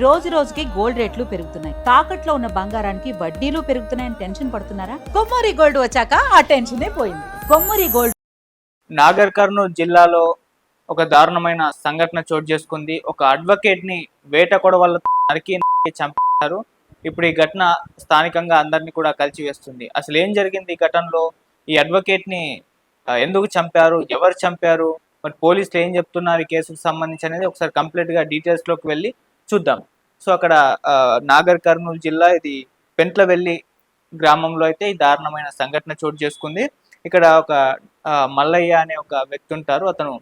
రోజు రోజుకి గోల్డ్ రేట్లు పెరుగుతున్నాయి. తాకట్లో ఉన్న బంగారానికి వడ్డీలు పెరుగుతున్నాయని టెన్షన్ పడుతున్నారా? కొమ్మూరి గోల్డ్ వచ్చాక ఆ టెన్షనే పోయింది. కొమ్మూరి గోల్డ్. నాగర్ కర్నూలు జిల్లాలో ఒక దారుణమైన సంఘటన చోటు చేసుకుంది. ఒక అడ్వకేట్ ని వేట కొడవళ్ళతో నరికి చంపారు. ఇప్పుడు ఈ ఘటన స్థానికంగా అందరినీ కూడా కలిచివేస్తుంది. అసలు ఏం జరిగింది ఈ ఘటనలో? ఈ అడ్వకేట్ ని ఎందుకు చంపారు? ఎవరు చంపారు? మరి పోలీసులు ఏం చెప్తున్నారు ఈ కేసుకు సంబంధించి అనేది ఒకసారి కంప్లీట్ గా డీటెయిల్స్ లోకి వెళ్ళి చూద్దాం. సో అక్కడ నాగర్ కర్నూలు జిల్లా ఇది పెంట్లవెల్లి గ్రామంలో అయితే ఈ దారుణమైన సంఘటన చోటు చేసుకుంది. ఇక్కడ ఒక మల్లయ్య అనే ఒక వ్యక్తి ఉంటారు. అతను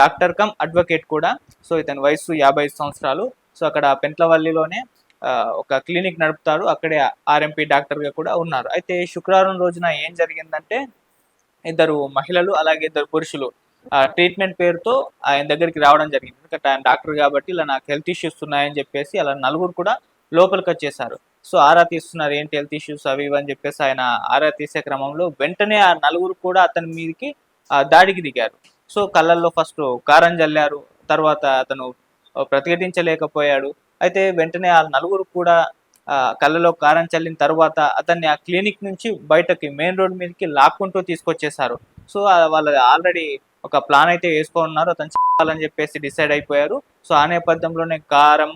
డాక్టర్ కమ్ అడ్వకేట్ కూడా. సో ఇతని వయసు 55 సంవత్సరాలు. సో అక్కడ పెంట్లవల్లిలోనే ఒక క్లినిక్ నడుపుతారు. అక్కడే ఆర్ఎంపీ డాక్టర్గా కూడా ఉన్నారు. అయితే శుక్రవారం రోజున ఏం జరిగిందంటే ఇద్దరు మహిళలు అలాగే ఇద్దరు పురుషులు ట్రీట్మెంట్ పేరుతో ఆయన దగ్గరికి రావడం జరిగింది. ఎందుకంటే ఆయన డాక్టర్ కాబట్టి ఇలా నాకు హెల్త్ ఇష్యూస్ ఉన్నాయని చెప్పేసి అలా నలుగురు కూడా లోపలికి వచ్చేసారు. సో ఆరా తీస్తున్నారు, ఏంటి హెల్త్ ఇష్యూస్ అవి ఇవి అని చెప్పేసి ఆయన ఆరా తీసే క్రమంలో వెంటనే ఆ నలుగురు కూడా అతని మీదకి దాడికి దిగారు. సో కళ్ళల్లో ఫస్ట్ కారం జల్లారు. తర్వాత అతను ప్రతిఘటించలేకపోయాడు. అయితే వెంటనే ఆ నలుగురు కూడా కళ్ళలో కారం చల్లిన తర్వాత అతన్ని ఆ క్లినిక్ నుంచి బయటకి మెయిన్ రోడ్ మీదకి లాక్కుంటూ తీసుకొచ్చేసారు. సో వాళ్ళు ఆల్రెడీ ఒక ప్లాన్ అయితే వేసుకున్నారు, అతను చెప్పాలని చెప్పేసి డిసైడ్ అయిపోయారు. సో ఆ నేపథ్యంలోనే కారం,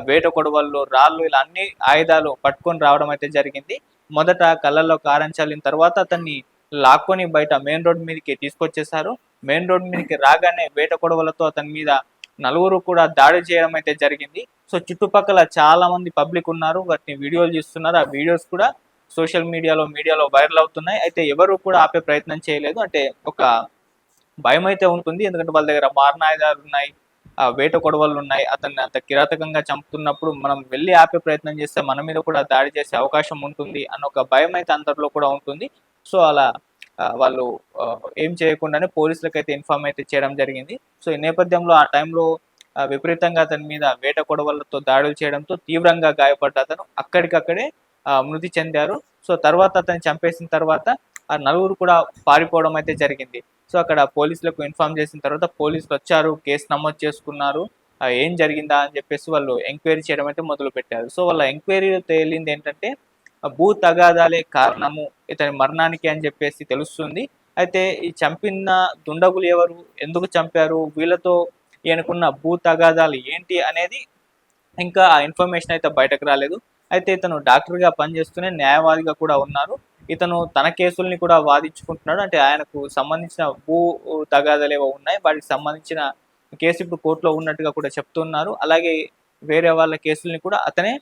వేట కొడవళ్ళు, రాళ్ళు ఇలా అన్ని ఆయుధాలు పట్టుకొని రావడం అయితే జరిగింది. మొదట కళ్ళల్లో కారం చల్లిన తర్వాత అతన్ని లాక్కొని బయట మెయిన్ రోడ్ మీదకి తీసుకొచ్చేసారు. మెయిన్ రోడ్ మీదకి రాగానే వేట కొడవలతో అతని మీద నలుగురు కూడా దాడి చేయడం అయితే జరిగింది. సో చుట్టుపక్కల చాలా మంది పబ్లిక్ ఉన్నారు, వాటిని వీడియోలు చేస్తున్నారు. ఆ వీడియోస్ కూడా సోషల్ మీడియాలో వైరల్ అవుతున్నాయి. అయితే ఎవరు కూడా ఆపే ప్రయత్నం చేయలేదు. అంటే ఒక భయం అయితే ఉంటుంది, ఎందుకంటే వాళ్ళ దగ్గర మారణాయుధాలు ఉన్నాయి, వేట కొడవళ్ళు ఉన్నాయి. అతన్ని అంత కిరాతకంగా చంపుతున్నప్పుడు మనం వెళ్ళి ఆపే ప్రయత్నం చేస్తే మన మీద కూడా దాడి చేసే అవకాశం ఉంటుంది అన్న ఒక భయం అయితే అందరిలో కూడా ఉంటుంది. సో అలా వాళ్ళు ఏం చేయకుండానే పోలీసులకు అయితే ఇన్ఫార్మ్ అయితే చేయడం జరిగింది. సో ఈ నేపథ్యంలో ఆ టైంలో విపరీతంగా అతని మీద వేట కొడవళ్ళతో దాడులు చేయడంతో తీవ్రంగా గాయపడ్డ అతను అక్కడికక్కడే మృతి చెందారు. సో తర్వాత అతన్ని చంపేసిన తర్వాత ఆ నలుగురు కూడా పారిపోవడం అయితే జరిగింది. సో అక్కడ పోలీసులకు ఇన్ఫార్మ్ చేసిన తర్వాత పోలీసులు వచ్చారు, కేసు నమోదు చేసుకున్నారు. ఏం జరిగిందా అని చెప్పేసి వాళ్ళు ఎంక్వైరీ చేయడం అయితే మొదలు పెట్టారు. సో వాళ్ళ ఎంక్వైరీలో తేలింది ఏంటంటే భూ తగాదాలే కారణము ఇతని మరణానికి అని చెప్పేసి తెలుస్తుంది. అయితే ఈ చంపిన దుండగులు ఎవరు, ఎందుకు చంపారు, వీళ్ళతో ఈయనకున్న భూ తగాదాలు ఏంటి అనేది ఇంకా ఆ ఇన్ఫర్మేషన్ అయితే బయటకు రాలేదు. అయితే ఇతను డాక్టర్గా పనిచేస్తూనే న్యాయవాదిగా కూడా ఉన్నారు. ఇతను తన కేసుల్ని కూడా వాదించుకుంటున్నాడు. అంటే ఆయనకు సంబంధించిన భూ తగాదాలు ఏవో ఉన్నాయి, వాటికి సంబంధించిన కేసు ఇప్పుడు కోర్టులో ఉన్నట్టుగా కూడా చెప్తున్నారు. అలాగే వేరే వాళ్ళ కేసుల్ని కూడా అతనే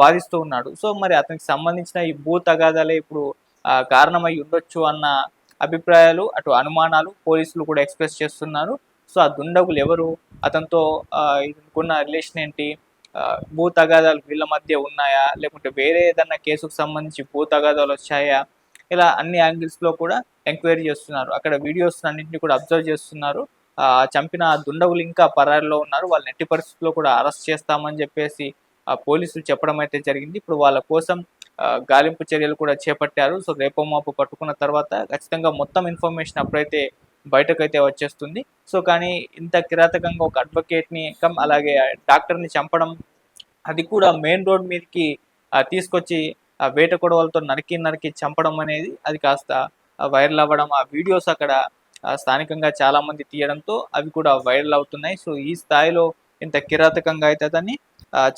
వాదిస్తూ ఉన్నాడు. సో మరి అతనికి సంబంధించిన ఈ భూ తగాదాలే ఇప్పుడు కారణమై ఉండొచ్చు అన్న అభిప్రాయాలు, అటు అనుమానాలు పోలీసులు కూడా ఎక్స్ప్రెస్ చేస్తున్నారు. సో ఆ దుండగులు ఎవరు, అతనితో ఇతనుకున్న రిలేషన్ ఏంటి, భూ తగాదాలు వీళ్ళ మధ్య ఉన్నాయా, లేకుంటే వేరే ఏదన్నా కేసుకు సంబంధించి భూ తగాదాలు వచ్చాయా, ఇలా అన్ని యాంగిల్స్లో కూడా ఎంక్వైరీ చేస్తున్నారు. అక్కడ వీడియోస్ అన్నింటినీ కూడా అబ్జర్వ్ చేస్తున్నారు. చంపిన దుండగులు ఇంకా పరారిలో ఉన్నారు, వాళ్ళని ఎట్టి పరిస్థితుల్లో కూడా అరెస్ట్ చేస్తామని చెప్పేసి పోలీసులు చెప్పడం అయితే జరిగింది. ఇప్పుడు వాళ్ళ కోసం గాలింపు చర్యలు కూడా చేపట్టారు. సో రేపో మాపు పట్టుకున్న తర్వాత ఖచ్చితంగా మొత్తం ఇన్ఫర్మేషన్ అప్పుడైతే బయటకైతే వచ్చేస్తుంది. సో కానీ ఇంత కిరాతకంగా ఒక అడ్వకేట్ని అలాగే డాక్టర్ని చంపడం, అది కూడా మెయిన్ రోడ్ మీదకి తీసుకొచ్చి వేట కొడవలతో నరికి చంపడం అనేది అది కాస్త వైరల్ అవ్వడం, ఆ వీడియోస్ అక్కడ స్థానికంగా చాలా మంది తీయడంతో అవి కూడా వైరల్ అవుతున్నాయి. సో ఈ స్థాయిలో ఇంత కిరాతకంగా అయితే దాన్ని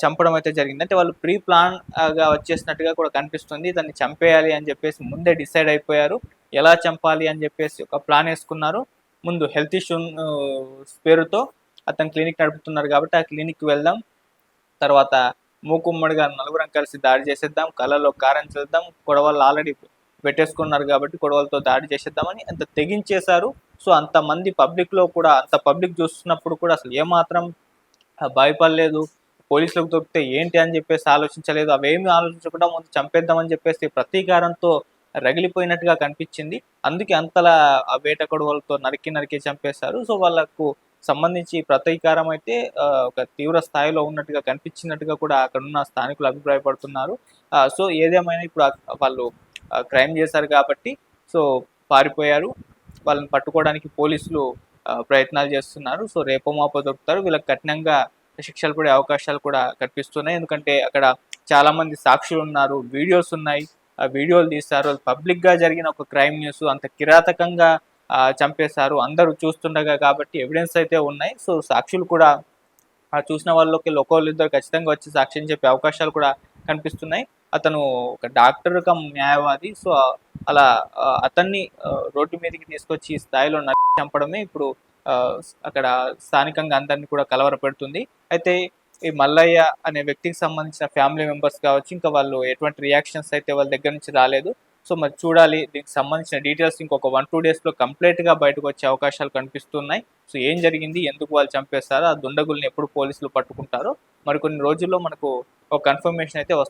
చంపడం అయితే జరిగింది. అంటే వాళ్ళు ప్రీ ప్లాన్ గా వచ్చేసినట్టుగా కూడా కనిపిస్తుంది. దాన్ని చంపేయాలి అని చెప్పేసి ముందే డిసైడ్ అయిపోయారు. ఎలా చంపాలి అని చెప్పేసి ఒక ప్లాన్ వేసుకున్నారు. ముందు హెల్త్ ఇష్యూ పేరుతో అతను క్లినిక్ నడుపుతున్నారు కాబట్టి ఆ క్లినిక్ వెళ్దాం, తర్వాత మూకుమ్మడిగా నలుగురం కలిసి దాడి చేసేద్దాం, కళ్ళలో కారం చేద్దాం, కొడవళ్ళు ఆల్రెడీ పెట్టేసుకున్నారు కాబట్టి కొడవలతో దాడి చేసేద్దామని అంత తెగించేశారు. సో అంతమంది పబ్లిక్లో కూడా, అంత పబ్లిక్ చూస్తున్నప్పుడు కూడా అసలు ఏమాత్రం భయపడలేదు. పోలీసులకు దొరికితే ఏంటి అని చెప్పేసి ఆలోచించలేదు. అవేమి ఆలోచించకుండా ముందు చంపేద్దామని చెప్పేసి ప్రతీకారంతో రగిలిపోయినట్టుగా కనిపించింది. అందుకే అంతలా ఆ వేట కొడవలతో నరికి చంపేశారు. సో వాళ్ళకు సంబంధించి ప్రతీకారం అయితే ఒక తీవ్ర స్థాయిలో ఉన్నట్టుగా కనిపించినట్టుగా కూడా అక్కడున్న స్థానికులు అభిప్రాయపడుతున్నారు. సో ఏదేమైనా ఇప్పుడు వాళ్ళు క్రైమ్ చేశారు కాబట్టి సో పారిపోయారు. వాళ్ళని పట్టుకోవడానికి పోలీసులు ప్రయత్నాలు చేస్తున్నారు. సో రేపో మాపో దొరుకుతారు. వీళ్ళకి కఠినంగా శిక్షలు పడే అవకాశాలు కూడా కనిపిస్తున్నాయి. ఎందుకంటే అక్కడ చాలా మంది సాక్షులు ఉన్నారు, వీడియోస్ ఉన్నాయి, ఆ వీడియోలు తీస్తారు. పబ్లిక్ గా జరిగిన ఒక క్రైమ్ న్యూస్ అంత కిరాతకంగా చంపేశారు అందరూ చూస్తుండగా, కాబట్టి ఎవిడెన్స్ అయితే ఉన్నాయి. సో సాక్షులు కూడా చూసిన వాళ్ళకి ఒకళ్ళిద్దరు ఖచ్చితంగా వచ్చి సాక్ష్యం చెప్పే అవకాశాలు కూడా కనిపిస్తున్నాయి. అతను ఒక డాక్టర్ కమ్ న్యాయవాది. సో అలా అతన్ని రోడ్డు మీదకి తీసుకొచ్చి ఈ స్థాయిలో చంపడమే ఇప్పుడు అక్కడ స్థానికంగా అందరినీ కూడా కలవరపెడుతుంది. అయితే ఈ మల్లయ్య అనే వ్యక్తికి సంబంధించిన ఫ్యామిలీ మెంబర్స్ కావచ్చు, ఇంకా వాళ్ళు ఎటువంటి రియాక్షన్స్ అయితే వాళ్ళ దగ్గర నుంచి రాలేదు. సో మరి చూడాలి, దీనికి సంబంధించిన డీటెయిల్స్ ఇంకొక 1-2 డేస్లో కంప్లీట్గా బయటకు వచ్చే అవకాశాలు కనిపిస్తున్నాయి. సో ఏం జరిగింది, ఎందుకు వాళ్ళు చంపేస్తారో, ఆ దుండగుల్ని ఎప్పుడు పోలీసులు పట్టుకుంటారో మరికొన్ని రోజుల్లో మనకు ఒక కన్ఫర్మేషన్ అయితే వస్తుంది.